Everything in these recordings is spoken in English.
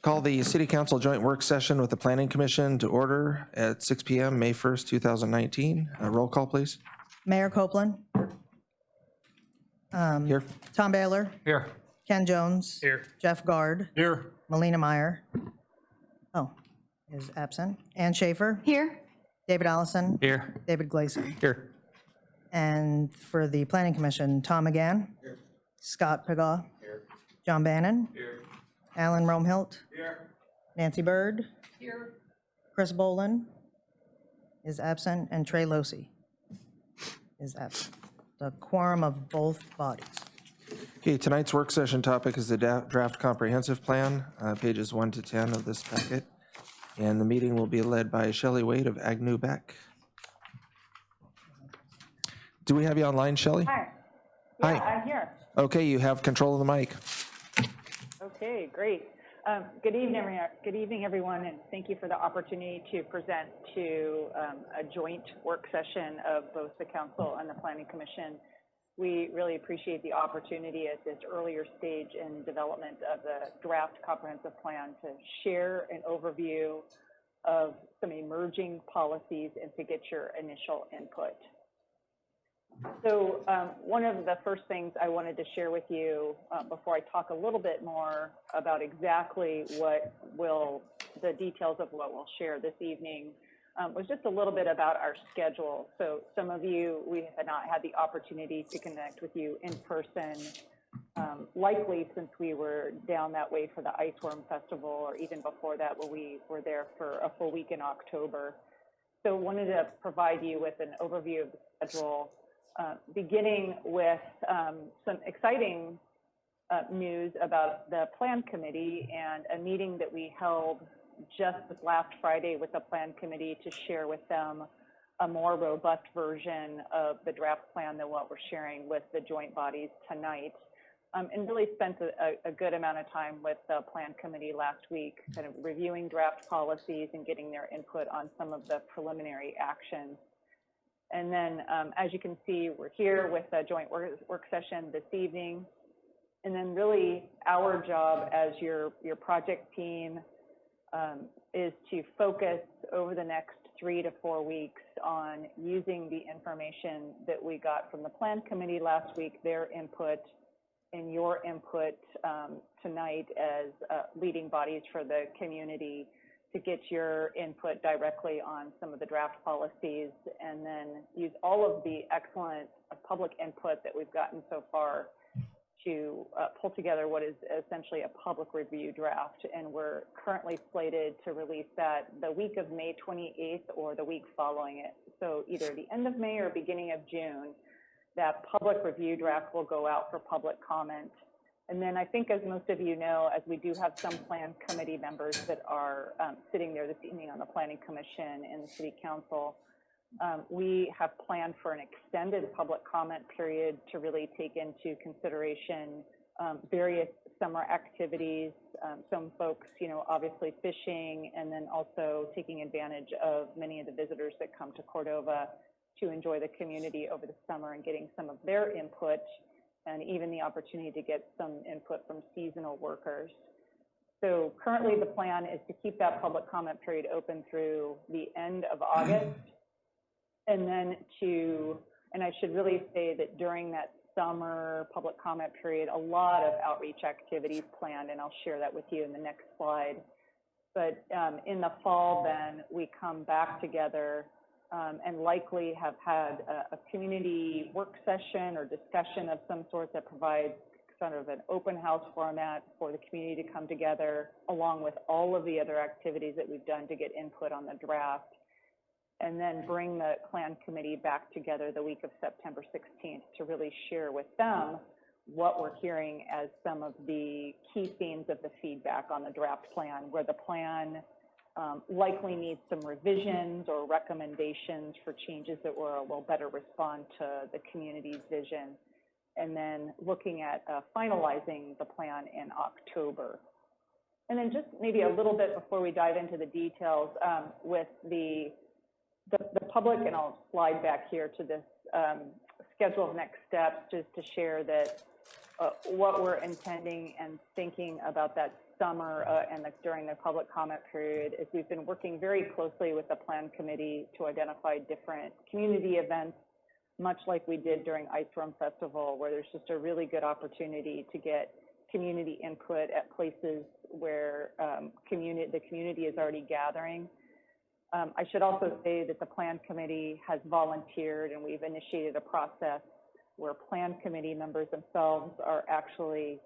Call the City Council joint work session with the Planning Commission to order at 6 p.m., May 1st, 2019. Roll call, please. Mayor Copeland. Here. Tom Baylor. Here. Ken Jones. Here. Jeff Guard. Here. Melina Meyer. Oh, is absent. Ann Schaefer. Here. David Allison. Here. David Gleason. Here. And for the Planning Commission, Tom McGann. Here. Scott Pagaw. Here. John Bannon. Here. Alan Romhilt. Here. Nancy Bird. Here. Chris Bolin is absent, and Trey Losi is absent. The quorum of both bodies. Okay, tonight's work session topic is the draft comprehensive plan, pages 1 to 10 of this packet. And the meeting will be led by Shelley Wade of Agnew Beck. Do we have you online, Shelley? Hi. Hi. Yeah, I'm here. Okay, you have control of the mic. Okay, great. Good evening, everyone, and thank you for the opportunity to present to a joint work session of both the Council and the Planning Commission. We really appreciate the opportunity at this earlier stage in development of the draft comprehensive plan to share an overview of some emerging policies and to get your initial input. So one of the first things I wanted to share with you before I talk a little bit more about exactly the details of what we'll share this evening was just a little bit about our schedule. So some of you, we have not had the opportunity to connect with you in person, likely since we were down that way for the Iceworm Festival, or even before that, where we were there for a full week in October. So wanted to provide you with an overview of the schedule, beginning with some exciting news about the Plan Committee and a meeting that we held just this last Friday with the Plan Committee to share with them a more robust version of the draft plan than what we're sharing with the joint bodies tonight. And really spent a good amount of time with the Plan Committee last week, kind of reviewing draft policies and getting their input on some of the preliminary actions. And then, as you can see, we're here with a joint work session this evening. And then really our job as your project team is to focus over the next 3 to 4 weeks on using the information that we got from the Plan Committee last week, their input, and your input tonight as leading bodies for the community, to get your input directly on some of the draft policies, and then use all of the excellent public input that we've gotten so far to pull together what is essentially a public review draft. And we're currently slated to release that the week of May 28th or the week following it. So either the end of May or beginning of June, that public review draft will go out for public comment. And then I think, as most of you know, as we do have some Plan Committee members that are sitting there this evening on the Planning Commission and the City Council, we have planned for an extended public comment period to really take into consideration various summer activities. Some folks, obviously fishing, and then also taking advantage of many of the visitors that come to Cordova to enjoy the community over the summer and getting some of their input, and even the opportunity to get some input from seasonal workers. So currently the plan is to keep that public comment period open through the end of August. And then and I should really say that during that summer public comment period, a lot of outreach activities planned, and I'll share that with you in the next slide. But in the fall, then we come back together and likely have had a community work session or discussion of some sort that provides sort of an open house format for the community to come together, along with all of the other activities that we've done to get input on the draft, and then bring the Plan Committee back together the week of September 16th to really share with them what we're hearing as some of the key themes of the feedback on the draft plan, where the plan likely needs some revisions or recommendations for changes that will better respond to the community's vision, and then looking at finalizing the plan in October. And then just maybe a little bit before we dive into the details with the public, and I'll slide back here to this schedule of next steps, just to share that what we're intending and thinking about that summer and during the public comment period is we've been working very closely with the Plan Committee to identify different community events, much like we did during Ice Rum Festival, where there's just a really good opportunity to get community input at places where the community is already gathering. I should also say that the Plan Committee has volunteered, and we've initiated a process where Plan Committee members themselves are actually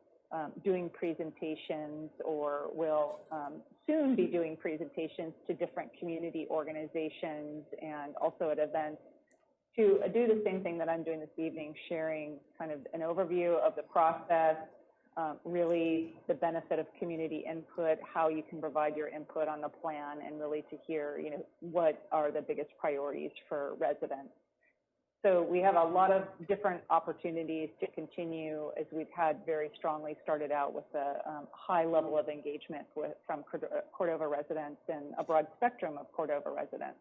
doing presentations, or will soon be doing presentations to different community organizations and also at events, to do the same thing that I'm doing this evening, sharing kind of an overview of the process, really the benefit of community input, how you can provide your input on the plan, and really to hear, you know, what are the biggest priorities for residents. So we have a lot of different opportunities to continue, as we've had very strongly started out with a high level of engagement from Cordova residents and a broad spectrum of Cordova residents.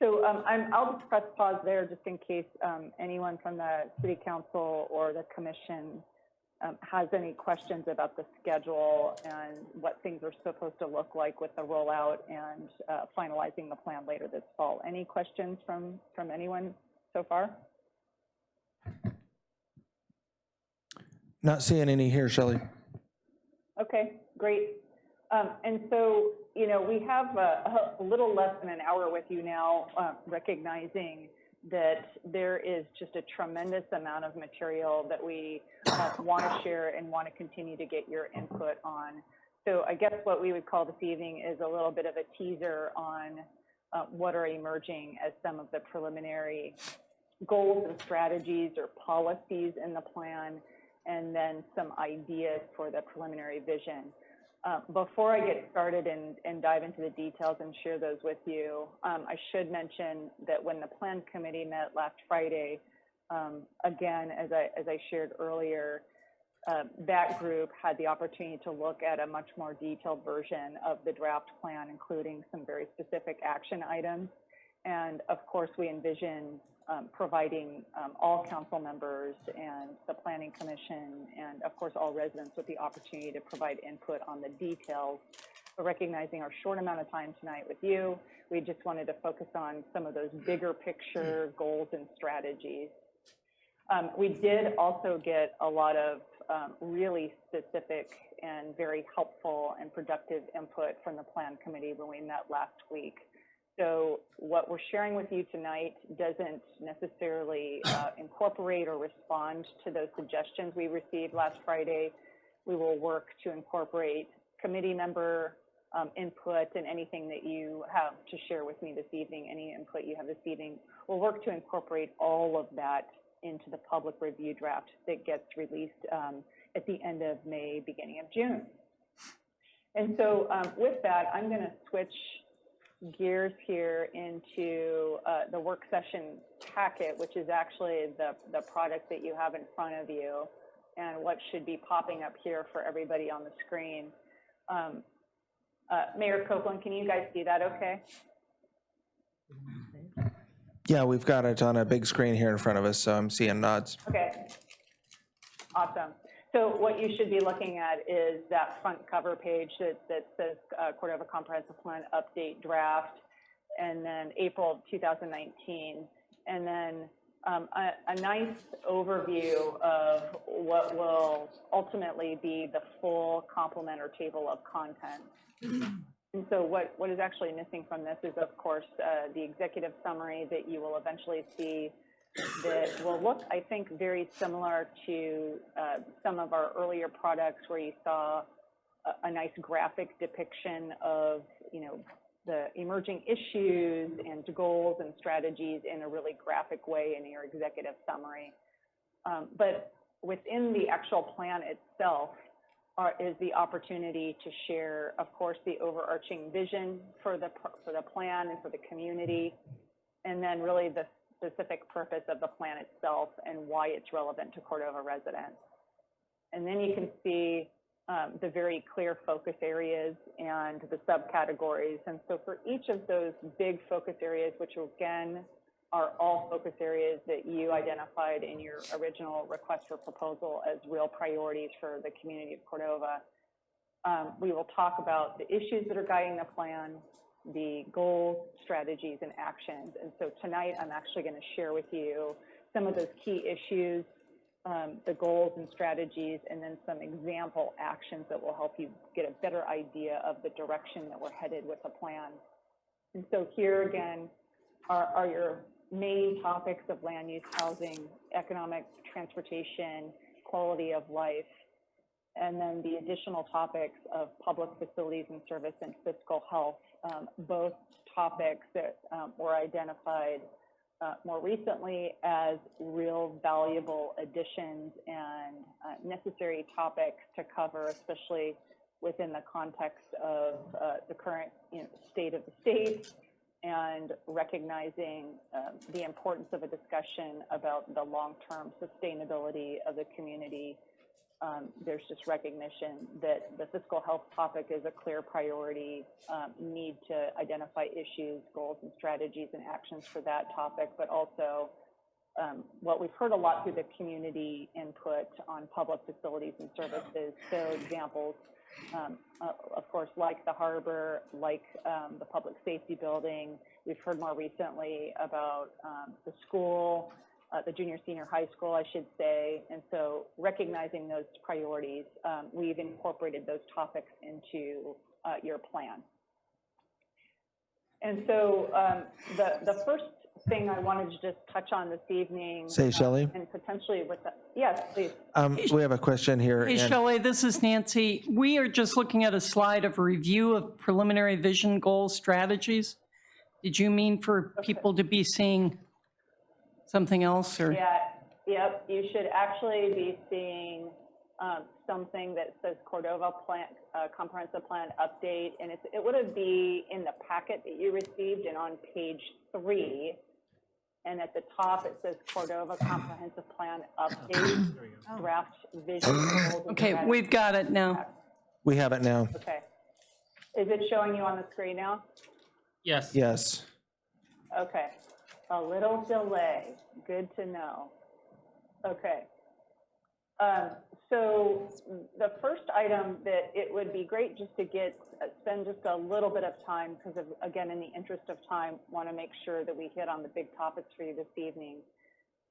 So I'll just press pause there just in case anyone from the City Council or the Commission has any questions about the schedule and what things are supposed to look like with the rollout and finalizing the plan later this fall. Any questions from anyone so far? Not seeing any here, Shelley. Okay, great. And so, you know, we have a little less than an hour with you now, recognizing that there is just a tremendous amount of material that we want to share and want to continue to get your input on. So I guess what we would call this evening is a little bit of a teaser on what are emerging as some of the preliminary goals and strategies or policies in the plan, and then some ideas for the preliminary vision. Before I get started and dive into the details and share those with you, I should mention that when the Plan Committee met last Friday, again, as I shared earlier, that group had the opportunity to look at a much more detailed version of the draft plan, including some very specific action items. And of course, we envision providing all council members and the Planning Commission and of course all residents with the opportunity to provide input on the details. But recognizing our short amount of time tonight with you, we just wanted to focus on some of those bigger picture goals and strategies. We did also get a lot of really specific and very helpful and productive input from the Plan Committee when we met last week. So what we're sharing with you tonight doesn't necessarily incorporate or respond to those suggestions we received last Friday. We will work to incorporate committee member input and anything that you have to share with me this evening, any input you have this evening. We'll work to incorporate all of that into the public review draft that gets released at the end of May, beginning of June. And so with that, I'm going to switch gears here into the work session packet, which is actually the product that you have in front of you and what should be popping up here for everybody on the screen. Mayor Copeland, can you guys see that okay? Yeah, we've got it on a big screen here in front of us, so I'm seeing nods. Okay, awesome. So what you should be looking at is that front cover page that says Cordova Comprehensive Plan Update Draft, and then April 2019, and then a nice overview of what will ultimately be the full complement or table of content. And so what is actually missing from this is, of course, the executive summary that you will eventually see that will look, I think, very similar to some of our earlier products where you saw a nice graphic depiction of, you know, the emerging issues and goals and strategies in a really graphic way in your executive summary. But within the actual plan itself is the opportunity to share, of course, the overarching vision for the plan and for the community, and then really the specific purpose of the plan itself and why it's relevant to Cordova residents. And then you can see the very clear focus areas and the subcategories. And so for each of those big focus areas, which again are all focus areas that you identified in your original request for proposal as real priorities for the community of Cordova. We will talk about the issues that are guiding the plan, the goals, strategies, and actions. And so tonight, I'm actually going to share with you some of those key issues, the goals and strategies, and then some example actions that will help you get a better idea of the direction that we're headed with the plan. And so here again are your main topics of land use, housing, economic, transportation, quality of life, and then the additional topics of public facilities and service and fiscal health, both topics that were identified more recently as real valuable additions and necessary topics to cover, especially within the context of the current state of the state, and recognizing the importance of a discussion about the long-term sustainability of the community. There's just recognition that the fiscal health topic is a clear priority, need to identify issues, goals, and strategies and actions for that topic, but also what we've heard a lot through the community input on public facilities and services. So examples, of course, like the harbor, like the public safety building. We've heard more recently about the school, the junior senior high school, I should say. And so recognizing those priorities, we've incorporated those topics into your plan. And so the first thing I wanted to just touch on this evening. Say, Shelley? And potentially with the, yes, please. We have a question here. Hey, and- Shelley, this is Nancy. We are just looking at a slide of review of preliminary vision goals strategies. Did you mean for people to be seeing something else, or? Yeah, yep, you should actually be seeing something that says Cordova Plan, Comprehensive Plan Update, and it would be in the packet that you received and on page 3. And at the top, it says Cordova Comprehensive Plan Update, Draft Vision. Goals, and Okay, Strategies. we've got it now. We have it now. Okay. Is it showing you on the screen now? Yes. Yes. Okay. A little delay. Good to know. Okay. So the first item that it would be great just to spend just a little bit of time, because of, again, in the interest of time, want to make sure that we hit on the big topics for you this evening,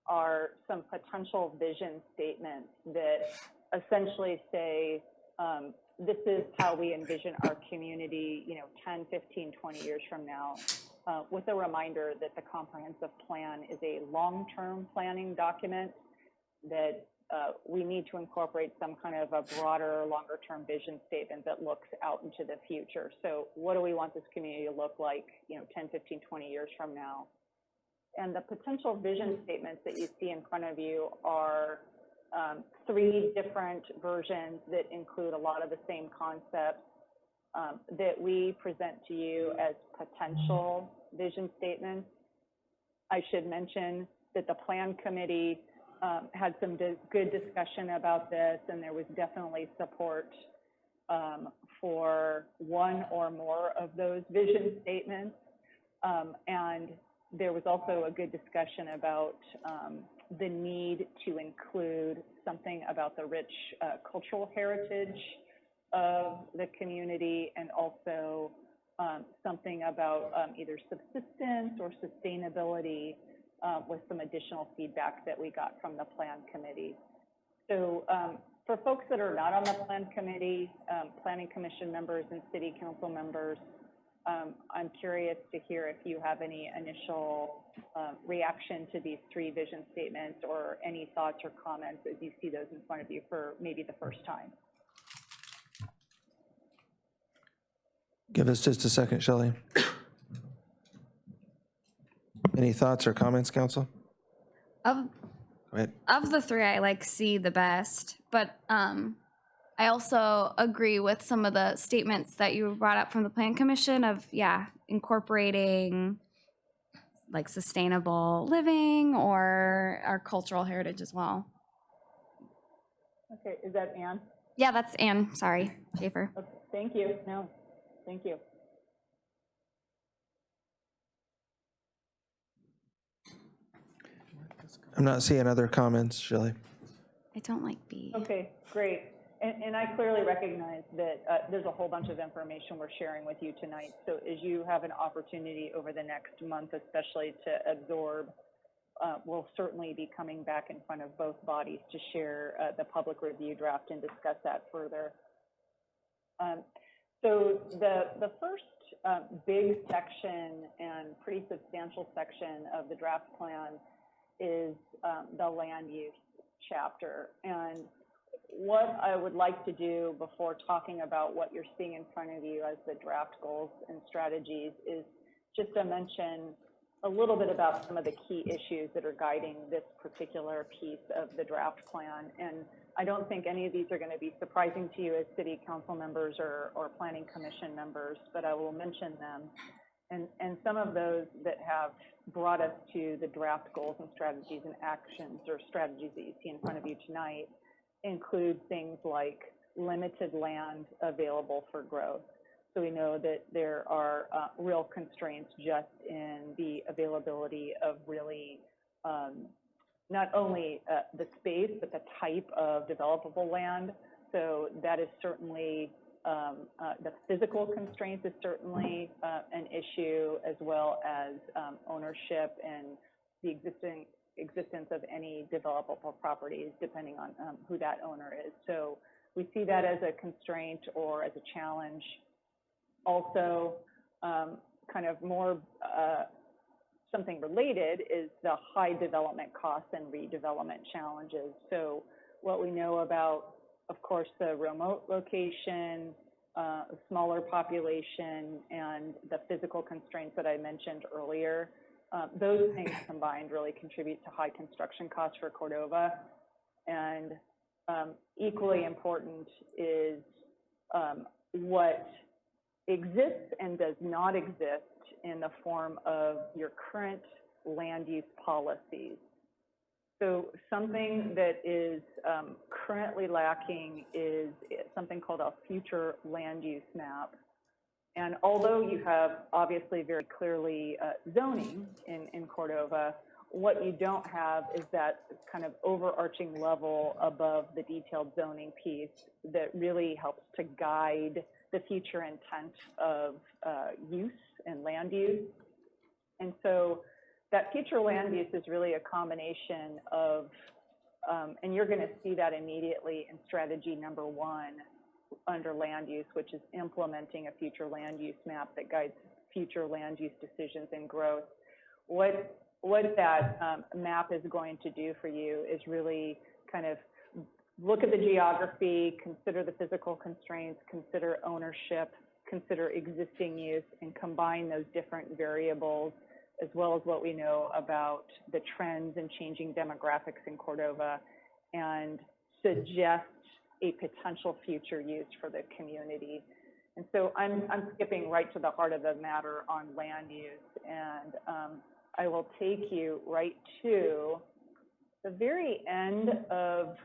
are some potential vision statements that essentially say, this is how we envision our community, 10, 15, 20 years from now, with a reminder that the comprehensive plan is a long-term planning document that we need to incorporate some kind of a broader, longer-term vision statement that looks out into the future. So what do we want this community to look like, 10, 15, 20 years from now? And the potential vision statements that you see in front of you are 3 different versions that include a lot of the same concepts that we present to you as potential vision statements. I should mention that the Plan Committee had some good discussion about this, and there was definitely support for one or more of those vision statements. And there was also a good discussion about the need to include something about the rich cultural heritage of the community, and also something about either subsistence or sustainability, with some additional feedback that we got from the Plan Committee. So for folks that are not on the Plan Committee, Planning Commission members and City Council members, I'm curious to hear if you have any initial reaction to these 3 vision statements, or any thoughts or comments as you see those in front of you for maybe the first time. Give us just a second, Shelley. Any thoughts or comments, Council? Of Go ahead. of the 3, I like C the best, but I also agree with some of the statements that you brought up from the Plan Commission of, incorporating like sustainable living or our cultural heritage as well. Okay, is that Ann? Yeah, that's Ann, sorry, Schaefer. Okay, thank you. No, thank you. I'm not seeing other comments, Shelley. I don't like B. Okay, great. And I clearly recognize that there's a whole bunch of information we're sharing with you tonight. So as you have an opportunity over the next month, especially to absorb, we'll certainly be coming back in front of both bodies to share the public review draft and discuss that further. So the first big section and pretty substantial section of the draft plan is the land use chapter. And what I would like to do before talking about what you're seeing in front of you as the draft goals and strategies is just to mention a little bit about some of the key issues that are guiding this particular piece of the draft plan. And I don't think any of these are going to be surprising to you as city council members or planning commission members, but I will mention them. And some of those that have brought us to the draft goals and strategies and actions or strategies that you see in front of you tonight include things like limited land available for growth. So we know that there are real constraints just in the availability of really not only the space, but the type of developable land. So that is certainly, the physical constraints is certainly an issue, as well as ownership and the existence of any developable properties, depending on who that owner is. So we see that as a constraint or as a challenge. Also, kind of more something related is the high development costs and redevelopment challenges. So what we know about, of course, the remote location, smaller population, and the physical constraints that I mentioned earlier, those things combined really contribute to high construction costs for Cordova. And equally important is what exists and does not exist in the form of your current land use policies. So something that is currently lacking is something called a future land use map. And although you have obviously very clearly zoning in Cordova, what you don't have is that kind of overarching level above the detailed zoning piece that really helps to guide the future intent of use and land use. And so that future land use is really a combination of, and you're going to see that immediately in strategy number 1 under land use, which is implementing a future land use map that guides future land use decisions and growth. What that map is going to do for you is really kind of look at the geography, consider the physical constraints, consider ownership, consider existing use, and combine those different variables, as well as what we know about the trends and changing demographics in Cordova, and suggest a potential future use for the community. And so I'm skipping right to the heart of the matter on land use, and I will take you right to the very end of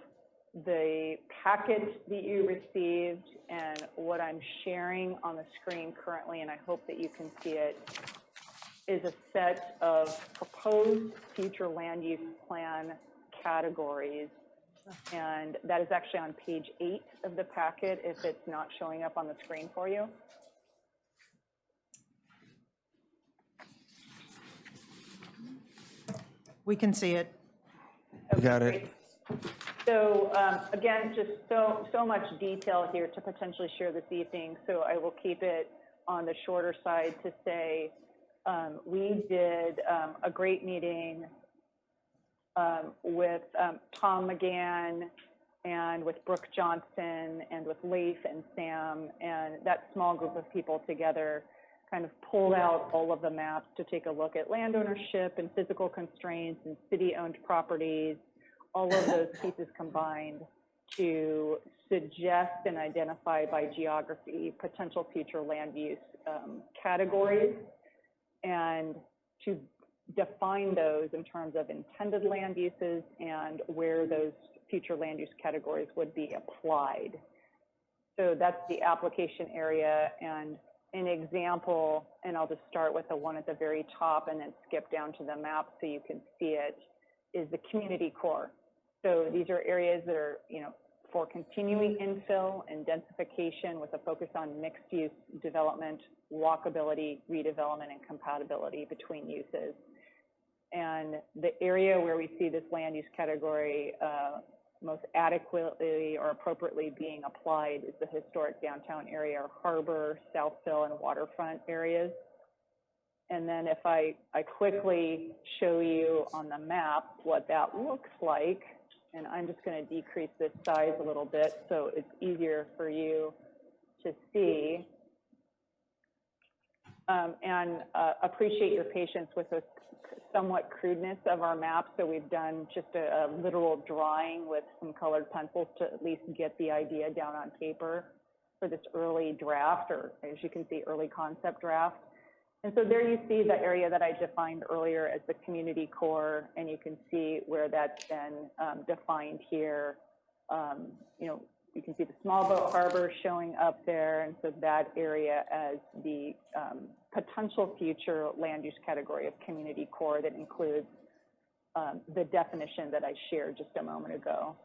the packet that you received, and what I'm sharing on the screen currently, and I hope that you can see it, is a set of proposed future land use plan categories. And that is actually on page 8 of the packet if it's not showing up on the screen for you. We can see it. You got it. Great. So again, just so much detail here to potentially share this evening. So I will keep it on the shorter side to say we did a great meeting with Tom McGann and with Brooke Johnson and with Leif and Sam, and that small group of people together kind of pulled out all of the maps to take a look at land ownership and physical constraints and city-owned properties, all of those pieces combined to suggest and identify by geography potential future land use categories, and to define those in terms of intended land uses and where those future land use categories would be applied. So that's the application area, and an example, and I'll just start with the one at the very top and then skip down to the map so you can see it, is the community core. So these are areas that are, for continuing infill and densification with a focus on mixed-use development, walkability, redevelopment, and compatibility between uses. And the area where we see this land use category most adequately or appropriately being applied is the historic downtown area, or harbor, Southfill, and waterfront areas. And then if I quickly show you on the map what that looks like, and I'm just going to decrease this size a little bit so it's easier for you to see. And appreciate your patience with the somewhat crudeness of our map. So we've done just a literal drawing with some colored pencils to at least get the idea down on paper for this early draft, or as you can see, early concept draft. And so there you see the area that I defined earlier as the community core, and you can see where that's been defined here. You can see the small boat harbor showing up there, and so that area as the potential future land use category of community core that includes the definition that I shared just a moment ago.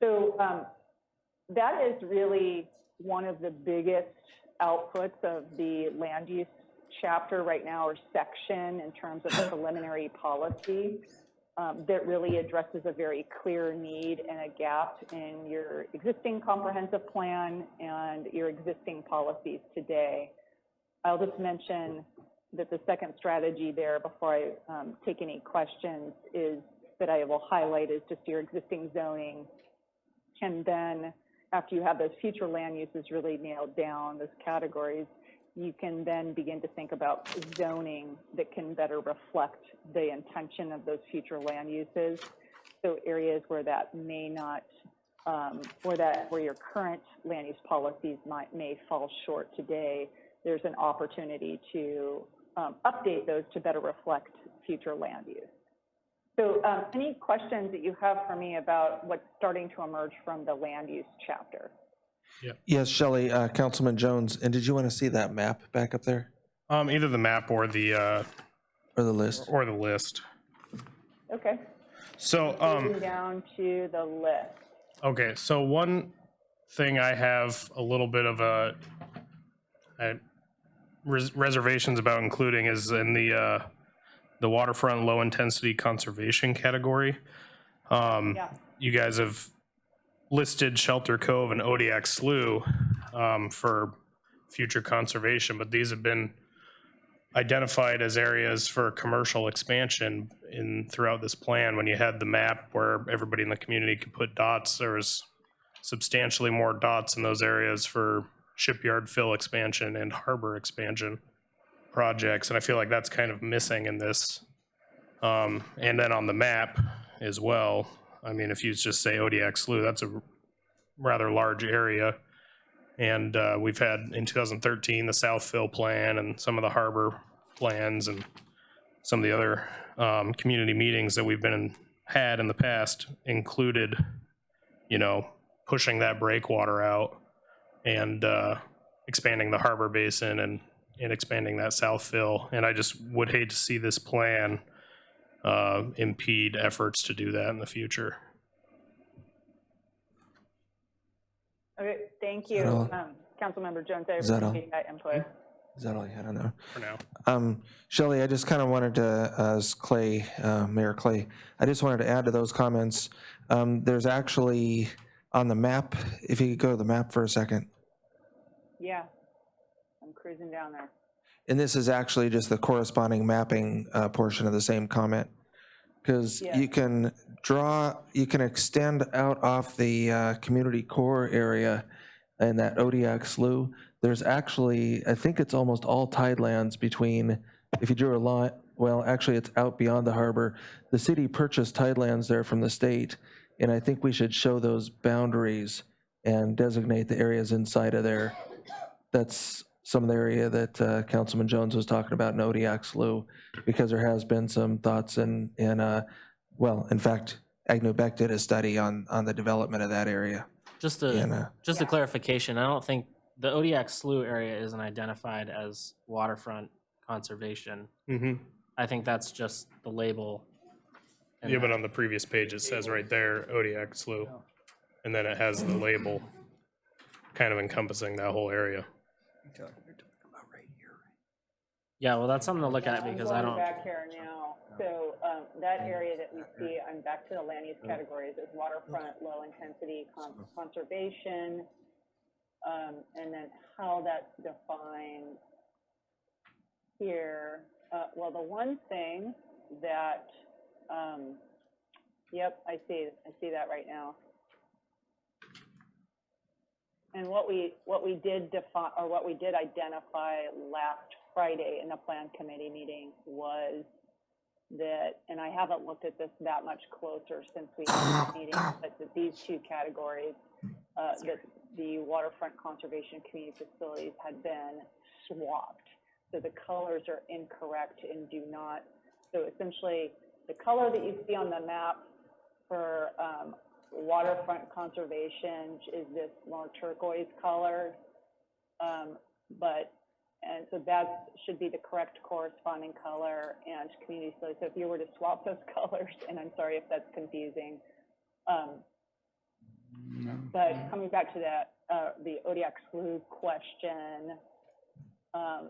So that is really one of the biggest outputs of the land use chapter right now, or section, in terms of preliminary policy that really addresses a very clear need and a gap in your existing comprehensive plan and your existing policies today. I'll just mention that the second strategy there, before I take any questions, is that I will highlight is just your existing zoning can then, after you have those future land uses really nailed down, those categories, you can then begin to think about zoning that can better reflect the intention of those future land uses. So areas where that may not, where your current land use policies may fall short today, there's an opportunity to update those to better reflect future land use. So any questions that you have for me about what's starting to emerge from the land use chapter? Yeah. Yes, Shelley, Councilman Jones, and did you want to see that map back up there, Either the map or the list? list. Okay. So Moving down to the list. okay, so one thing I have a little bit of a reservations about including is in the waterfront low intensity conservation category. Yeah. You guys have listed Shelter Cove and Odiak Slough for future conservation, but these have been identified as areas for commercial expansion throughout this plan. When you had the map where everybody in the community could put dots, there was substantially more dots in those areas for shipyard fill expansion and harbor expansion projects, and I feel like that's kind of missing in this. And then on the map as well, I mean, if you just say Odiak Slough, that's a rather large area. And we've had in 2013 the Southfill plan and some of the harbor plans and some of the other community meetings that we've had in the past included, pushing that breakwater out and expanding the harbor basin and expanding that Southfill. And I just would hate to see this plan impede efforts to do that in the future. Okay, thank you, Councilmember Jones. I that all? appreciate that input. Is that all you had on there? For now. Shelley, I just kind of wanted to, as Clay, Mayor Clay, I just wanted to add to those comments. There's actually on the map, if you could go to the map for a second. Yeah, I'm cruising down there. And this is actually just the corresponding mapping portion of the same comment. Because Yeah. you can extend out off the community core area and that Odiak Slough. There's actually, I think it's almost all tidelands between, if you drew a line, well, actually it's out beyond the harbor. The city purchased tidelands there from the state, and I think we should show those boundaries and designate the areas inside of there. That's some of the area that Councilman Jones was talking about in Odiak Slough, because there has been some thoughts in fact, Agnew Beck did a study on the development of that area. Just a clarification, I don't think the Odiak Slough area isn't identified as waterfront conservation. Mm-hmm. I think that's just the label in Yeah, but that. on the previous page, it says right there, Odiak Slough. And then it has the label kind of encompassing that whole area. Yeah, well, that's something to look at because I I'm don't. going back here now. So that area that we see, I'm back to the land use categories, is waterfront, low intensity conservation, and then how that's defined here. Well, the one thing that, yep, I see that right now. And what we did define, or what we did identify last Friday in the plan committee meeting was that, and I haven't looked at this that much closer since we had this meeting, but that these two categories, that the waterfront conservation community facilities had been swapped. So the colors are incorrect and do not, so essentially the color that you see on the map for waterfront conservation is this more turquoise color, and so that should be the correct corresponding color and community facility. So if you were to swap those colors, and I'm sorry if that's confusing, but coming back to that, the Odiak Slough question,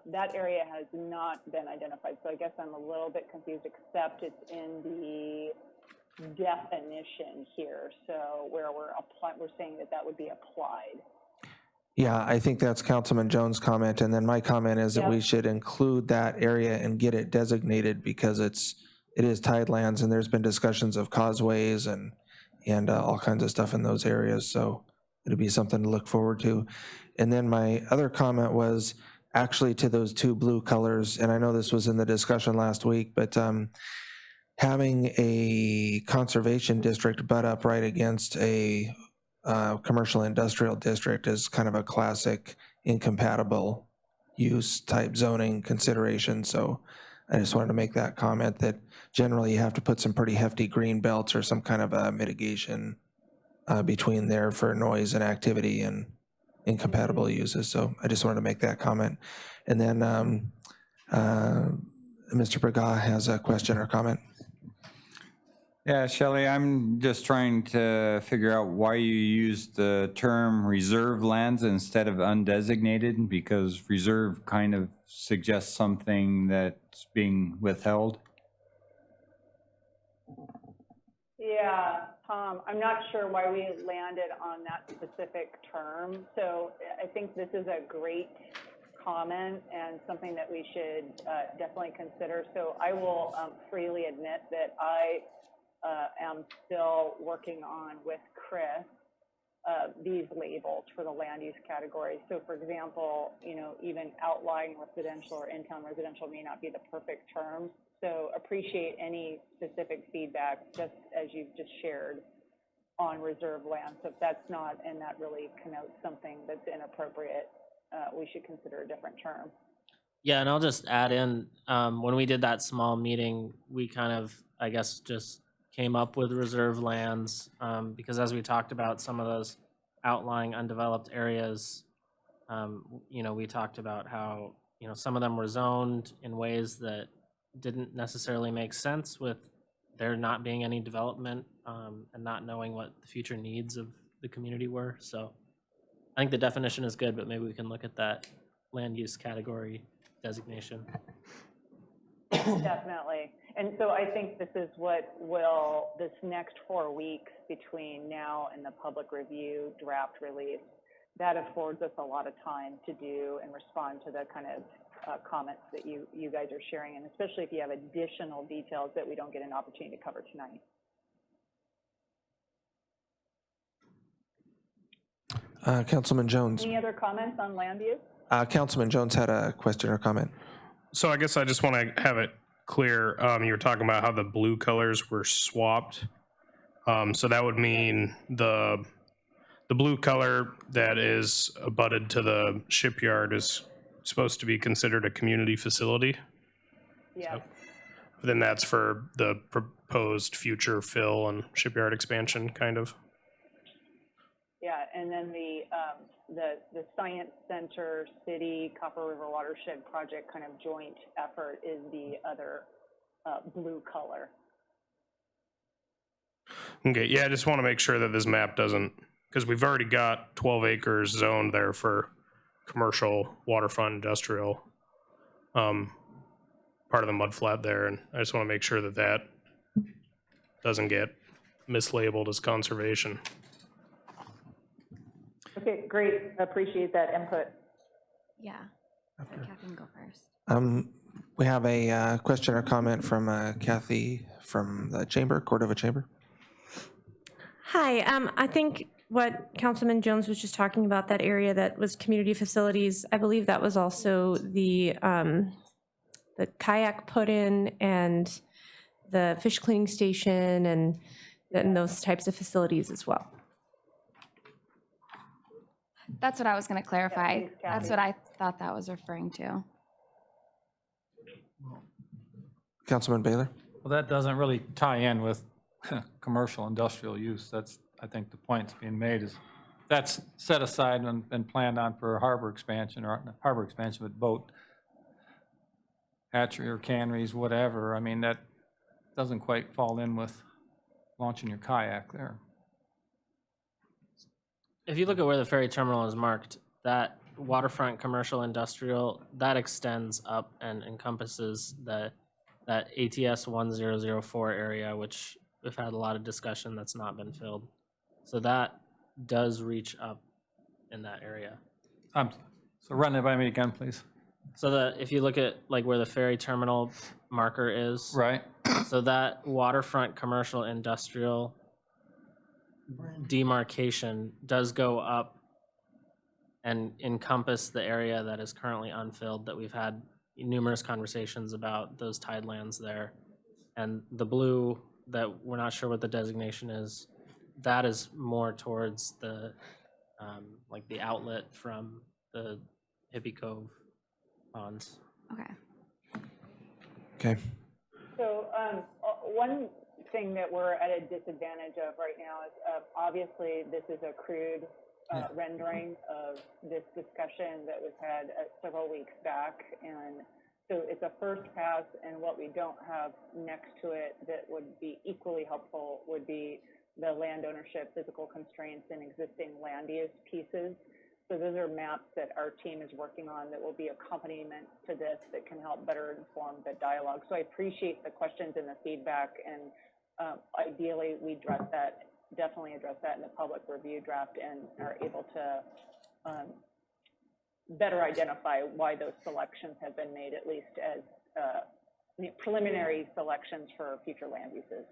that area has not been identified. So I guess I'm a little bit confused, except it's in the definition here. So where we're saying that would be applied. Yeah, I think that's Councilman Jones' comment, and then my comment is that we Yep. should include that area and get it designated because it is tidelands, and there's been discussions of causeways and all kinds of stuff in those areas, so it'll be something to look forward to. And then my other comment was actually to those two blue colors, and I know this was in the discussion last week, but having a conservation district butt up right against a commercial industrial district is kind of a classic incompatible use type zoning consideration. So I just wanted to make that comment that generally you have to put some pretty hefty green belts or some kind of a mitigation between there for noise and activity and incompatible uses. So I just wanted to make that comment. And then Mr. Braga has a question or comment. Yeah, Shelley, I'm just trying to figure out why you use the term reserve lands instead of undesignated, because reserve kind of suggests something that's being withheld. Yeah, Tom, I'm not sure why we landed on that specific term. So I think this is a great comment and something that we should definitely consider. So I will freely admit that I am still working on with Chris these labels for the land use categories. So for example, even outlying residential or in-town residential may not be the perfect term. So appreciate any specific feedback, just as you've just shared on reserve land. So if that's not, and that really connotes something that's inappropriate, we should consider a different term. Yeah, and I'll just add in, when we did that small meeting, we kind of, I guess, just came up with reserve lands, because as we talked about some of those outlying undeveloped areas, we talked about how, some of them were zoned in ways that didn't necessarily make sense with there not being any development, and not knowing what the future needs of the community were. So I think the definition is good, but maybe we can look at that land use category designation. Definitely. And so I think this is what this next 4 weeks between now and the public review draft release, that affords us a lot of time to do and respond to the kind of comments that you guys are sharing, and especially if you have additional details that we don't get an opportunity to cover tonight. Councilman Jones. Any other comments on land use? Councilman Jones had a question or comment. So I guess I just want to have it clear. You were talking about how the blue colors were swapped. So that would mean the blue color that is abutted to the shipyard is supposed to be considered a community facility. Yeah. Then that's for the proposed future fill and shipyard expansion, kind of. Yeah, and then the Science Center City Copper River Watershed Project kind of joint effort is the other blue color. Okay, yeah, I just want to make sure that this map doesn't, because we've already got 12 acres zoned there for commercial, waterfront, industrial, part of the mud flat there, and I just want to make sure that that doesn't get mislabeled as conservation. Okay, great. Appreciate that input. Yeah. Kathy can go first. We have a question or comment from Kathy from the Chamber, Cordova Chamber. Hi, I think what Councilman Jones was just talking about, that area that was community facilities, I believe that was also the kayak put in and the fish cleaning station and those types of facilities as well. That's what I was going to clarify. thanks, That's Kathy. what I thought that was referring to. Councilman Baylor? Well, that doesn't really tie in with commercial industrial use. That's, I think the point's being made is that's set aside and planned on for harbor expansion, or not harbor expansion, but boat hatchery or canneries, whatever. I mean, that doesn't quite fall in with launching your kayak there. If you look at where the ferry terminal is marked, that waterfront commercial industrial, that extends up and encompasses that ATS 1004 area, which we've had a lot of discussion that's not been filled. So that does reach up in that area. So run it by me again, please. So if you look at like where the ferry terminal marker is, Right. so that waterfront commercial industrial demarcation does go up and encompass the area that is currently unfilled, that we've had numerous conversations about those tidelands there. And the blue, that we're not sure what the designation is, that is more towards the like the outlet from the Hippie Cove ponds. Okay. Okay. So one thing that we're at a disadvantage of right now is obviously this is a crude rendering of this discussion that was had several weeks back. And so it's a first pass, and what we don't have next to it that would be equally helpful would be the land ownership, physical constraints, and existing land use pieces. So those are maps that our team is working on that will be accompaniment to this that can help better inform the dialogue. So I appreciate the questions and the feedback, and ideally we definitely address that in the public review draft and are able to better identify why those selections have been made, at least as preliminary selections for future land uses.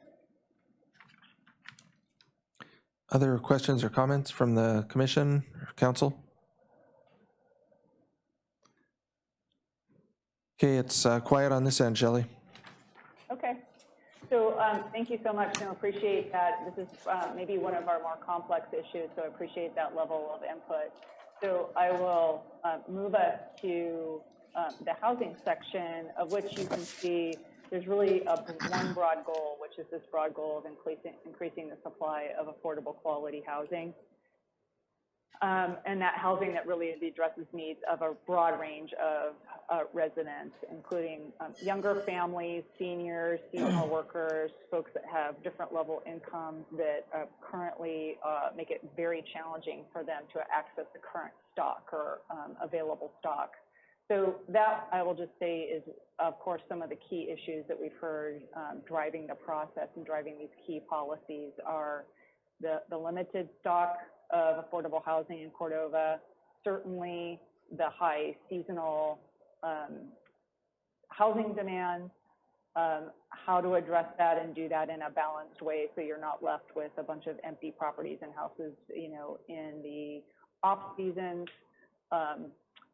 Other questions or comments from the commission or council? Okay, it's quiet on this end, Shelley. Okay. So thank you so much. I appreciate that. This is maybe one of our more complex issues, so I appreciate that level of input. So I will move us to the housing section, of which you can see there's really one broad goal, which is this broad goal of increasing the supply of affordable quality housing. And that housing that really addresses needs of a broad range of residents, including younger families, seniors, seasonal workers, folks that have different level incomes that currently make it very challenging for them to access the current stock or available stock. So that, I will just say, is, of course, some of the key issues that we've heard driving the process and driving these key policies are the limited stock of affordable housing in Cordova, certainly the high seasonal housing demand, how to address that and do that in a balanced way so you're not left with a bunch of empty properties and houses, you know, in the off seasons.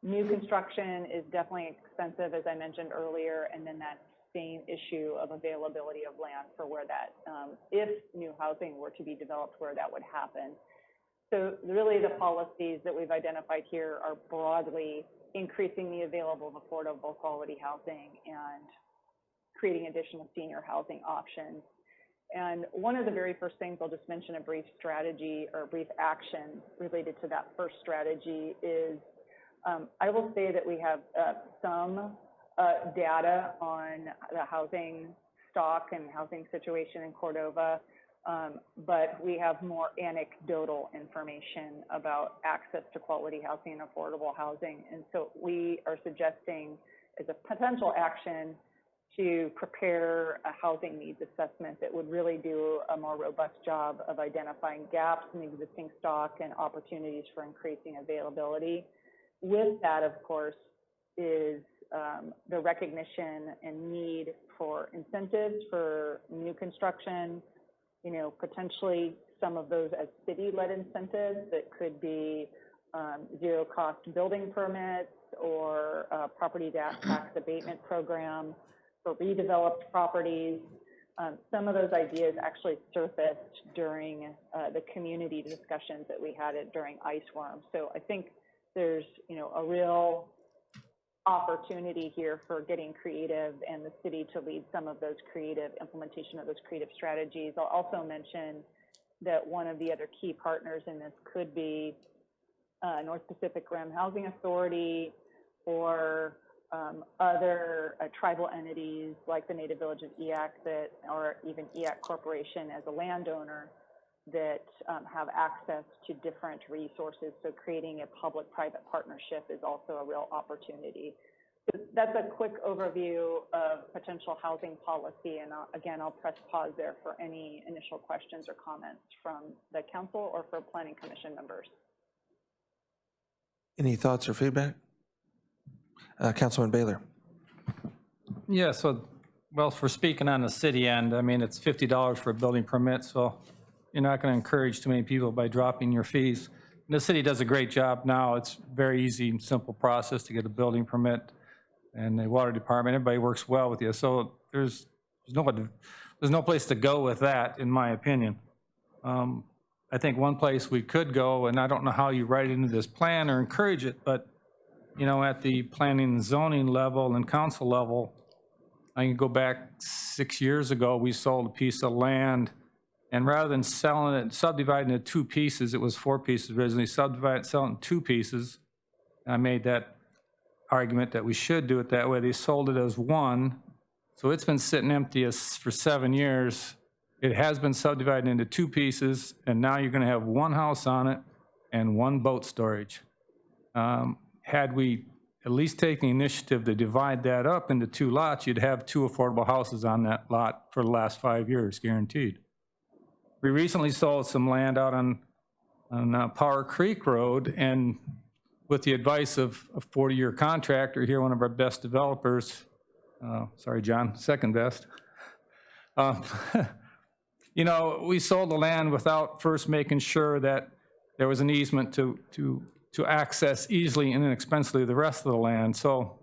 New construction is definitely expensive, as I mentioned earlier, and then that same issue of availability of land for where that, if new housing were to be developed, where that would happen. So really the policies that we've identified here are broadly increasing the available of affordable quality housing and creating additional senior housing options. And one of the very first things, I'll just mention a brief strategy or a brief action related to that first strategy is, I will say that we have some data on the housing stock and housing situation in Cordova. but we have more anecdotal information about access to quality housing and affordable housing. And so we are suggesting as a potential action to prepare a housing needs assessment that would really do a more robust job of identifying gaps in existing stock and opportunities for increasing availability. With that, of course, is the recognition and need for incentives for new construction, you know, potentially some of those as city-led incentives that could be zero-cost building permits or property tax abatement program for redeveloped properties. Some of those ideas actually surfaced during the community discussions that we had during IceWorm. So I think there's, you know, a real opportunity here for getting creative and the city to lead some of those creative implementation of those creative strategies. I'll also mention that one of the other key partners in this could be North Pacific Rim Housing Authority or other tribal entities like the Native Villages EAC that, or even EAC Corporation as a landowner that have access to different resources. So creating a public-private partnership is also a real opportunity. So that's a quick overview of potential housing policy. And again, I'll press pause there for any initial questions or comments from the council or for Planning Commission members. Any thoughts or feedback? Councilman Baylor. Yeah, so, well, for speaking on the city end, I mean, it's $50 for a building permit, so you're not going to encourage too many people by dropping your fees. And the city does a great job now. It's very easy and simple process to get a building permit, and the water department, everybody works well with you. So there's no place to go with that, in my opinion. I think one place we could go, and I don't know how you write it into this plan or encourage it, but you know, at the planning and zoning level and council level, I can go back 6 years ago, we sold a piece of land, and rather than selling it, subdividing it in 2 pieces, it was 4 pieces originally, selling it in 2 pieces. And I made that argument that we should do it that way. They sold it as 1. So it's been sitting empty for 7 years. It has been subdivided into 2 pieces, and now you're gonna have 1 house on it and 1 boat storage. Had we at least taken the initiative to divide that up into 2 lots, you'd have 2 affordable houses on that lot for the last 5 years, guaranteed. We recently sold some land out on Power Creek Road, and with the advice of a 40-year contractor here, one of our best developers, sorry, John, second best. You know, we sold the land without first making sure that there was an easement to access easily and inexpensively the rest of the land. So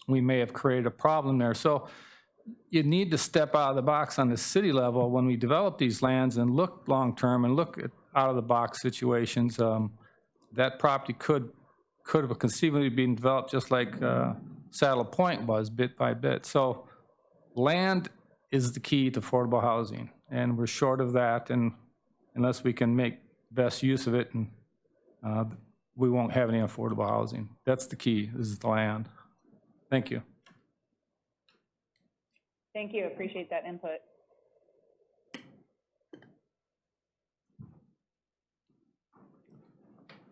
we may have created a problem there. So you need to step out of the box on the city level when we develop these lands and look long-term and look at out-of-the-box situations. That property could have conceivably been developed just like Saddle Point was, bit by bit. So land is the key to affordable housing, and we're short of that, and unless we can make best use of it, and we won't have any affordable housing. That's the key, is the land. Thank you. Thank you, appreciate that input.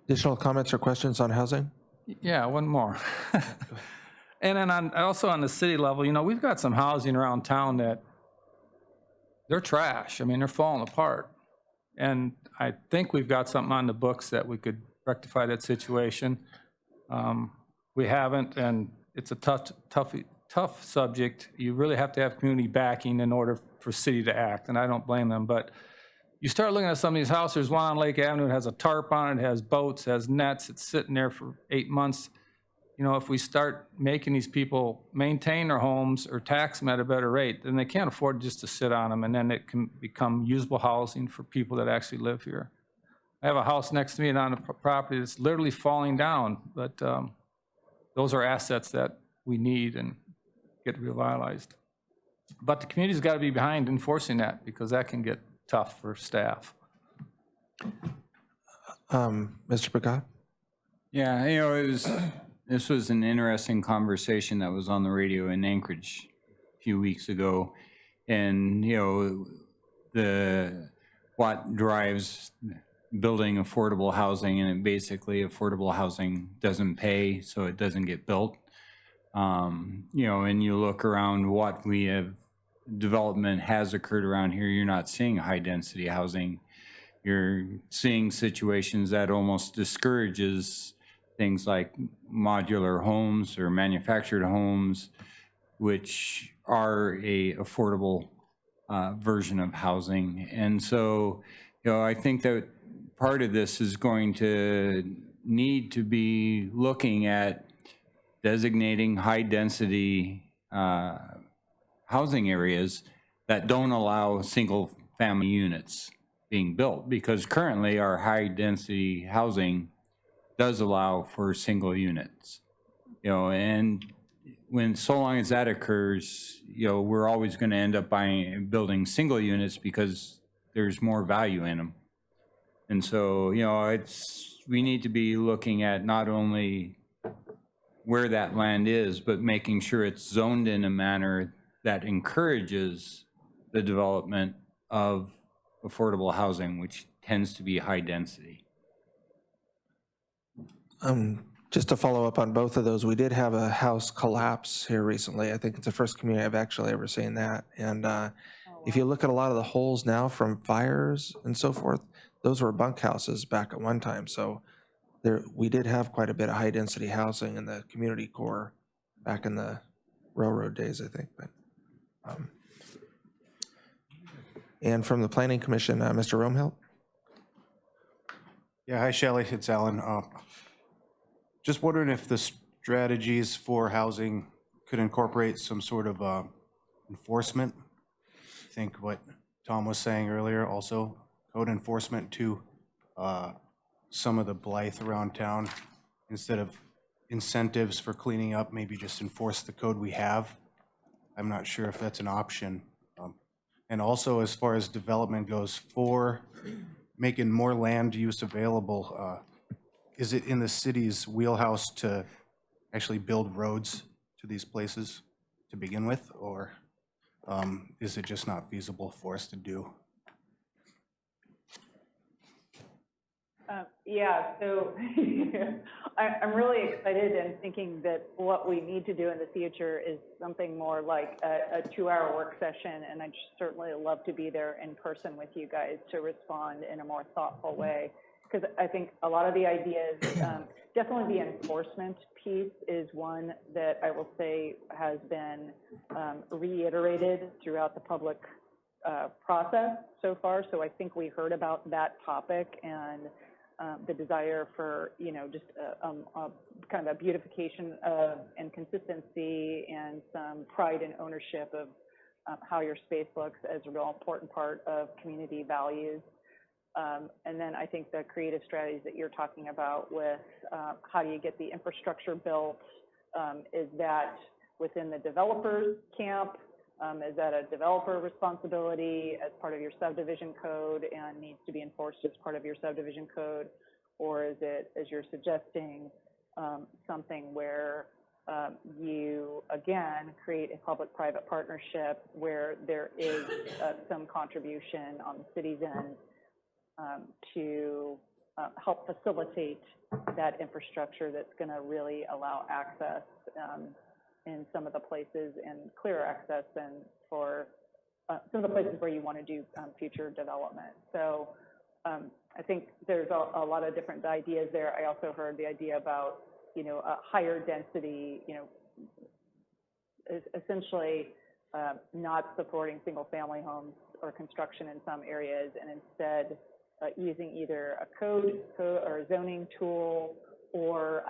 Additional comments or questions on housing? Yeah, one more. And then also on the city level, you know, we've got some housing around town that they're trash. I mean, they're falling apart. And I think we've got something on the books that we could rectify that situation. We haven't, and it's a tough subject. You really have to have community backing in order for city to act, and I don't blame them. But you start looking at some of these houses, there's one on Lake Avenue, it has a tarp on it, it has boats, it has nets, it's sitting there for 8 months. You know, if we start making these people maintain their homes or tax them at a better rate, then they can't afford just to sit on them, and then it can become usable housing for people that actually live here. I have a house next to me on a property that's literally falling down, but those are assets that we need and get revitalized. But the community's got to be behind enforcing that, because that can get tough for staff. Mr. Picard? Yeah, you know, this was an interesting conversation that was on the radio in Anchorage a few weeks ago. And, you know, what drives building affordable housing, and basically affordable housing doesn't pay, so it doesn't get built. You know, and you look around what we have, development has occurred around here, you're not seeing high density housing. You're seeing situations that almost discourages things like modular homes or manufactured homes, which are a affordable version of housing. And so, you know, I think that part of this is going to need to be looking at designating high density housing areas that don't allow single family units being built, because currently our high density housing does allow for single units, you know, and when, so long as that occurs, you know, we're always going to end up building single units because there's more value in them. And so, you know, we need to be looking at not only where that land is, but making sure it's zoned in a manner that encourages the development of affordable housing, which tends to be high density. Just to follow up on both of those, we did have a house collapse here recently. I think it's the first community I've actually ever seen that. And if you look at a lot of the holes now from fires and so forth, those were bunkhouses back at one time. So we did have quite a bit of high density housing in the community core back in the railroad days, I think. But and from the Planning Commission, Mr. Romhill. Yeah, hi Shelley, it's Alan. Just wondering if the strategies for housing could incorporate some sort of enforcement. I think what Tom was saying earlier, also code enforcement to some of the blight around town. Instead of incentives for cleaning up, maybe just enforce the code we have. I'm not sure if that's an option. And also, as far as development goes, for making more land use available, is it in the city's wheelhouse to actually build roads to these places to begin with, or is it just not feasible for us to do? Yeah, so I'm really excited and thinking that what we need to do in the future is something more like a 2-hour work session, and I'd certainly love to be there in person with you guys to respond in a more thoughtful way, because I think a lot of the ideas, definitely the enforcement piece is one that I will say has been reiterated throughout the public process so far. So I think we heard about that topic and the desire for, you know, just a kind of a beautification of and consistency and some pride and ownership of how your space looks as a real important part of community values. And then I think the creative strategies that you're talking about with how do you get the infrastructure built, is that within the developer's camp? Is that a developer responsibility as part of your subdivision code and needs to be enforced as part of your subdivision code? Or is it, as you're suggesting, something where you, again, create a public-private partnership where there is some contribution on the city's end to help facilitate that infrastructure that's going to really allow access in some of the places and clearer access than for some of the places where you want to do future development. So I think there's a lot of different ideas there. I also heard the idea about, you know, a higher density, you know, essentially not supporting single family homes or construction in some areas, and instead using either a code or a zoning tool or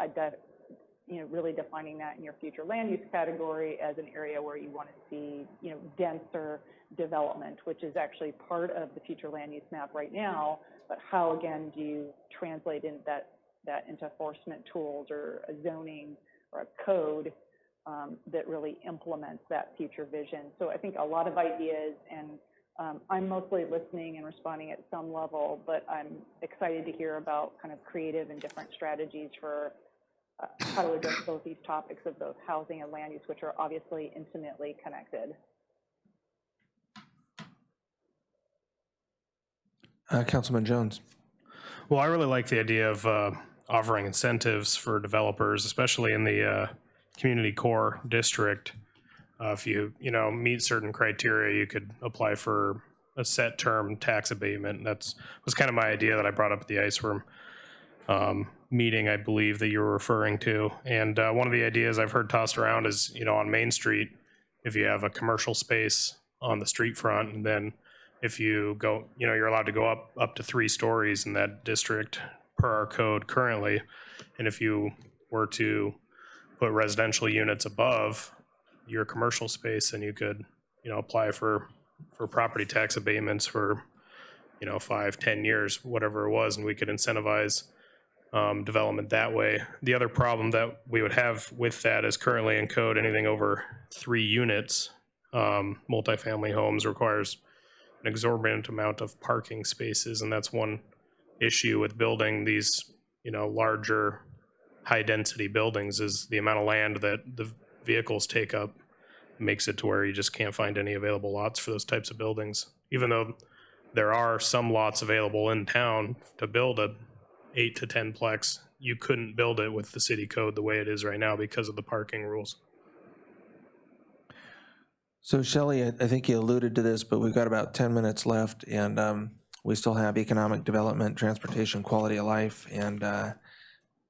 you know, really defining that in your future land use category as an area where you want to see, you know, denser development, which is actually part of the future land use map right now. But how, again, do you translate in that into enforcement tools or a zoning or a code that really implements that future vision? So I think a lot of ideas, and I'm mostly listening and responding at some level, but I'm excited to hear about kind of creative and different strategies for how to address both these topics of both housing and land use, which are obviously intimately connected. Councilman Jones. Well, I really like the idea of offering incentives for developers, especially in the community core district. If you meet certain criteria, you could apply for a set term tax abatement. That was kind of my idea that I brought up at the ICEWorm meeting, I believe, that you were referring to. And one of the ideas I've heard tossed around is, on Main Street, if you have a commercial space on the street front, and then if you go, you're allowed to go up to 3 stories in that district per our code currently. And if you were to put residential units above your commercial space, then you could, apply for property tax abatements for, 5, 10 years, whatever it was, and we could incentivize development that way. The other problem that we would have with that is currently in code, anything over 3 units, multifamily homes requires an exorbitant amount of parking spaces, and that's one issue with building these, larger, high-density buildings is the amount of land that the vehicles take up makes it to where you just can't find any available lots for those types of buildings. Even though there are some lots available in town to build a 8 to 10 plex, you couldn't build it with the city code the way it is right now because of the parking rules. So Shelley, I think you alluded to this, but we've got about 10 minutes left, and we still have economic development, transportation, quality of life, and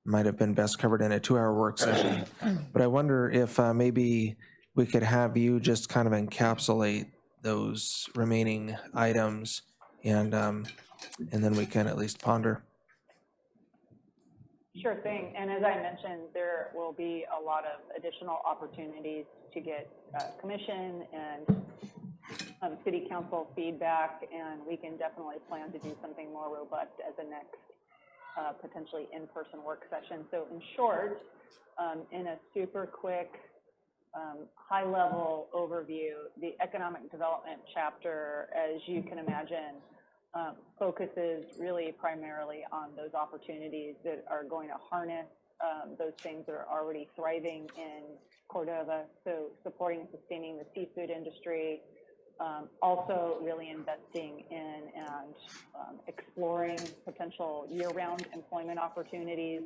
might have been best covered in a 2-hour work session. But I wonder if maybe we could have you just kind of encapsulate those remaining items, and then we can at least ponder. Sure thing. And as I mentioned, there will be a lot of additional opportunities to get commission and city council feedback, and we can definitely plan to do something more robust as a next potentially in-person work session. So in short, in a super quick, high-level overview, the economic development chapter, as you can imagine, focuses really primarily on those opportunities that are going to harness those things that are already thriving in Cordova. So supporting and sustaining the seafood industry, also really investing in and exploring potential year-round employment opportunities,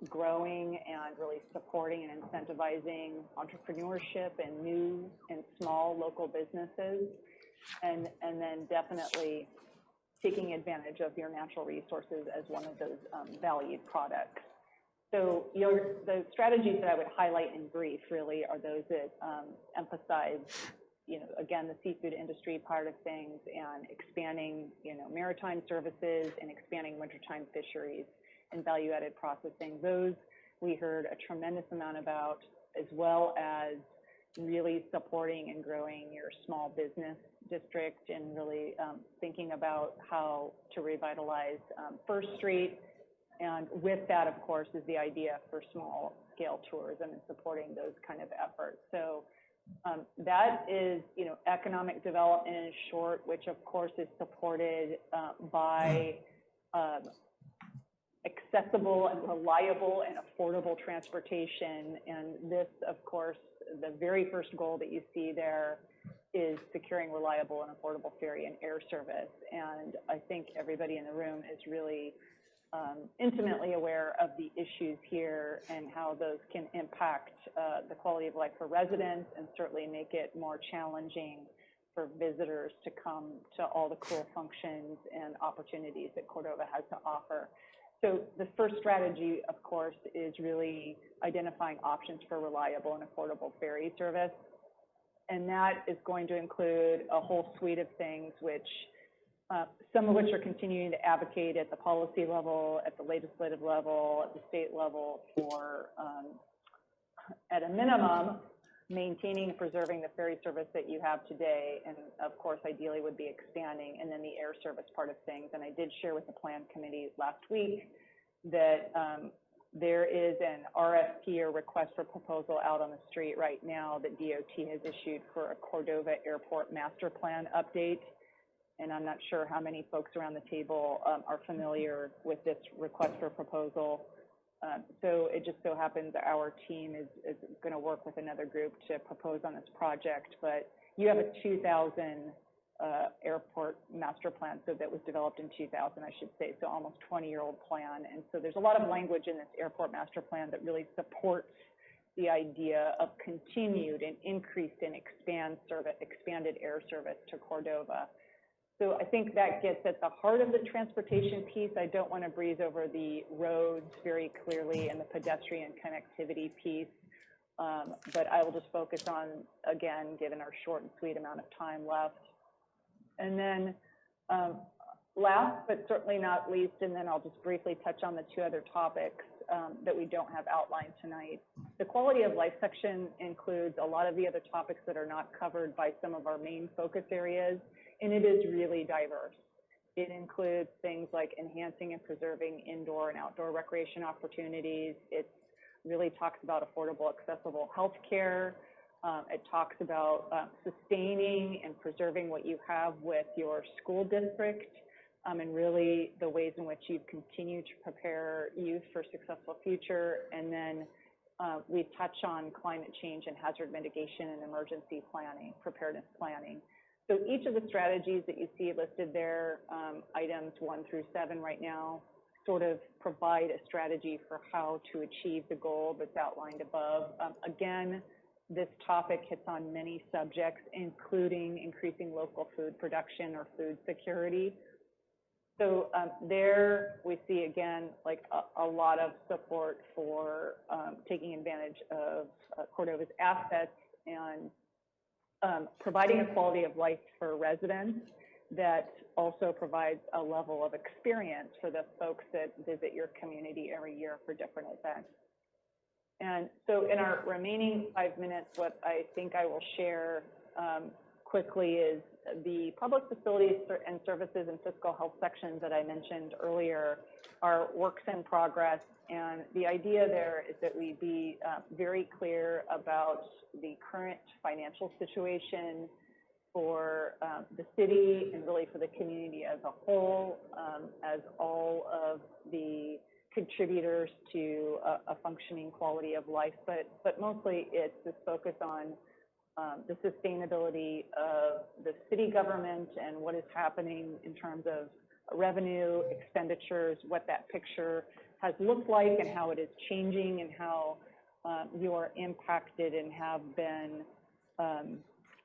growing and really supporting and incentivizing entrepreneurship and new and small local businesses, and then definitely taking advantage of your natural resources as one of those valued products. So the strategies that I would highlight in brief really are those that emphasize, again, the seafood industry part of things and expanding, maritime services and expanding wintertime fisheries and value-added processing. Those we heard a tremendous amount about, as well as really supporting and growing your small business district and really thinking about how to revitalize First Street. And with that, of course, is the idea for small-scale tourism and supporting those kind of efforts. So that is, economic development in short, which of course is supported by accessible and reliable and affordable transportation. And this, of course, the very first goal that you see there is securing reliable and affordable ferry and air service. And I think everybody in the room is really intimately aware of the issues here and how those can impact the quality of life for residents and certainly make it more challenging for visitors to come to all the cool functions and opportunities that Cordova has to offer. So the first strategy, of course, is really identifying options for reliable and affordable ferry service. And that is going to include a whole suite of things, which some of which are continuing to advocate at the policy level, at the legislative level, at the state level for, at a minimum, maintaining and preserving the ferry service that you have today, and of course, ideally would be expanding, and then the air service part of things. And I did share with the Plan Committee last week that there is an RFP, or request for proposal, out on the street right now that DOT has issued for a Cordova Airport Master Plan update. And I'm not sure how many folks around the table are familiar with this request for proposal. So it just so happens that our team is going to work with another group to propose on this project. But you have a 2,000 airport master plan, so that was developed in 2000, I should say, so almost 20-year-old plan. And so there's a lot of language in this airport master plan that really supports the idea of continued and increased and expanded air service to Cordova. So I think that gets at the heart of the transportation piece. I don't want to breeze over the roads very clearly and the pedestrian connectivity piece, but I will just focus on, again, given our short and sweet amount of time left. And then last, but certainly not least, and then I'll just briefly touch on the two other topics that we don't have outlined tonight. The quality of life section includes a lot of the other topics that are not covered by some of our main focus areas, and it is really diverse. It includes things like enhancing and preserving indoor and outdoor recreation opportunities. It really talks about affordable, accessible healthcare. It talks about sustaining and preserving what you have with your school district, and really the ways in which you continue to prepare youth for a successful future. And then we touch on climate change and hazard mitigation and emergency planning, preparedness planning. So each of the strategies that you see listed there, items 1 through 7 right now, sort of provide a strategy for how to achieve the goal that's outlined above. Again, this topic hits on many subjects, including increasing local food production or food security. So there we see, again, like a lot of support for taking advantage of Cordova's assets and providing a quality of life for residents that also provides a level of experience for the folks that visit your community every year for different events. And so in our remaining 5 minutes, what I think I will share quickly is the public facilities and services and fiscal health sections that I mentioned earlier are works in progress. And the idea there is that we be very clear about the current financial situation for the city and really for the community as a whole, as all of the contributors to a functioning quality of life. But mostly it's this focus on the sustainability of the city government and what is happening in terms of revenue, expenditures, what that picture has looked like and how it is changing and how you are impacted and have been,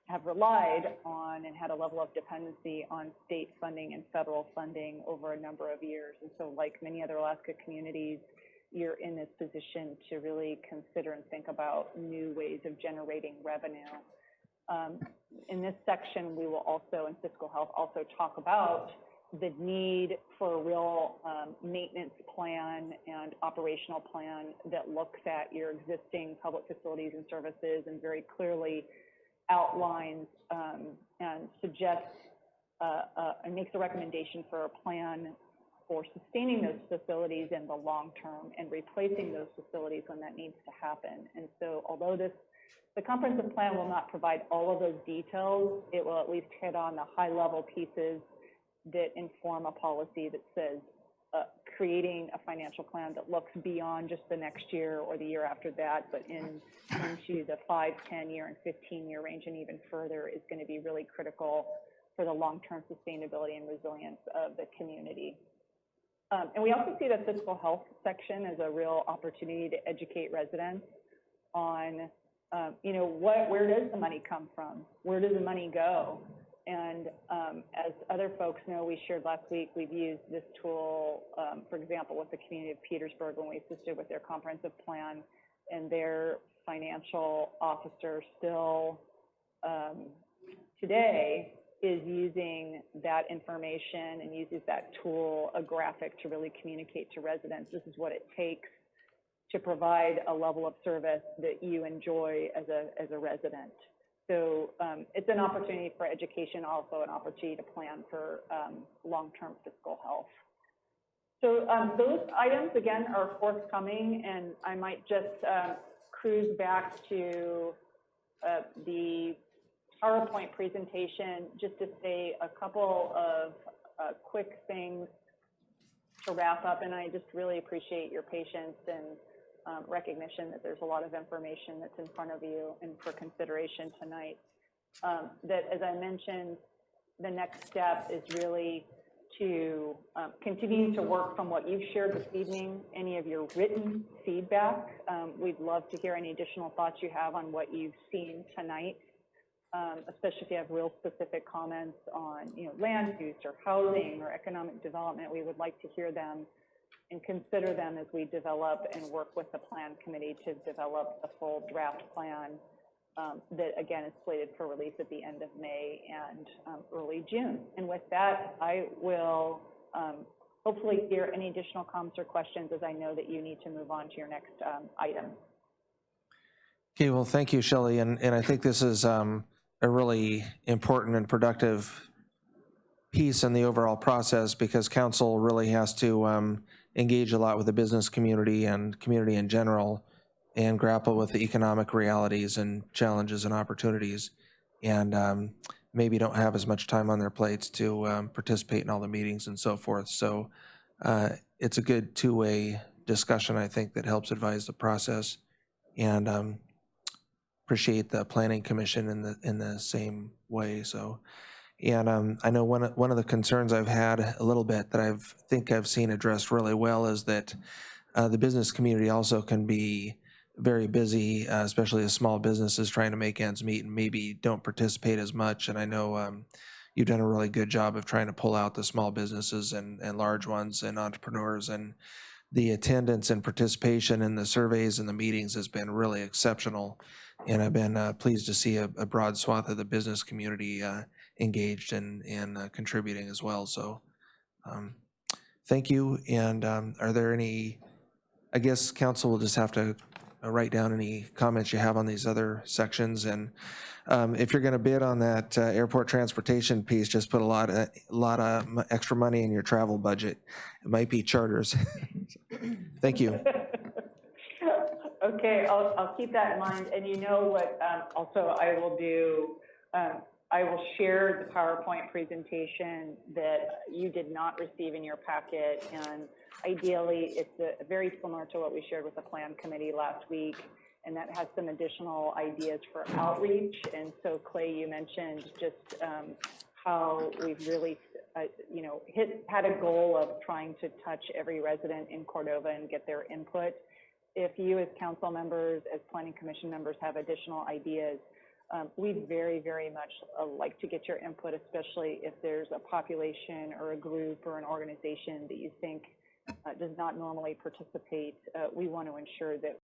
have relied on and had a level of dependency on state funding and federal funding over a number of years. And so like many other Alaska communities, you're in this position to really consider and think about new ways of generating revenue. In this section, we will also, in fiscal health, also talk about the need for a real maintenance plan and operational plan that looks at your existing public facilities and services and very clearly outlines and suggests and makes a recommendation for a plan for sustaining those facilities in the long term and replacing those facilities when that needs to happen. And so although the comprehensive plan will not provide all of those details, it will at least hit on the high level pieces that inform a policy that says creating a financial plan that looks beyond just the next year or the year after that, but into the 5, 10-year and 15-year range and even further is going to be really critical for the long-term sustainability and resilience of the community. And we also see the fiscal health section as a real opportunity to educate residents on, where does the money come from? Where does the money go? And as other folks know, we shared last week, we've used this tool, for example, with the community of Petersburg when we assisted with their comprehensive plan, and their financial officer still today is using that information and uses that tool, a graphic, to really communicate to residents. This is what it takes to provide a level of service that you enjoy as a resident. So it's an opportunity for education, also an opportunity to plan for long-term fiscal health. So those items, again, are forthcoming, and I might just cruise back to the PowerPoint presentation just to say a couple of quick things to wrap up. And I just really appreciate your patience and recognition that there's a lot of information that's in front of you and for consideration tonight. That, as I mentioned, the next step is really to continue to work from what you've shared this evening, any of your written feedback. We'd love to hear any additional thoughts you have on what you've seen tonight, especially if you have real specific comments on, land use or housing or economic development. We would like to hear them and consider them as we develop and work with the plan committee to develop the full draft plan that, again, is slated for release at the end of May and early June. And with that, I will hopefully hear any additional comments or questions, as I know that you need to move on to your next item. Okay, well, thank you, Shelley. And I think this is a really important and productive piece in the overall process, because council really has to engage a lot with the business community and community in general, and grapple with the economic realities and challenges and opportunities, and maybe don't have as much time on their plates to participate in all the meetings and so forth. So it's a good two-way discussion, I think, that helps advise the process, and appreciate the Planning Commission in the same way. So, and I know one of the concerns I've had a little bit that I think I've seen addressed really well is that the business community also can be very busy, especially as small businesses trying to make ends meet and maybe don't participate as much. And I know you've done a really good job of trying to pull out the small businesses and large ones and entrepreneurs, and the attendance and participation in the surveys and the meetings has been really exceptional. And I've been pleased to see a broad swath of the business community engaged and contributing as well. So thank you. And are there any, I guess council will just have to write down any comments you have on these other sections. And if you're going to bid on that airport transportation piece, just put a lot of extra money in your travel budget. It might be charters. Thank you. Okay, I'll keep that in mind. And you know what, also I will do, I will share the PowerPoint presentation that you did not receive in your packet, and ideally it's very similar to what we shared with the Plan Committee last week, and that has some additional ideas for outreach. And so Clay, you mentioned just how we've really had a goal of trying to touch every resident in Cordova and get their input. If you as council members, as Planning Commission members have additional ideas, we'd very, very much like to get your input, especially if there's a population or a group or an organization that you think does not normally participate. We want to ensure that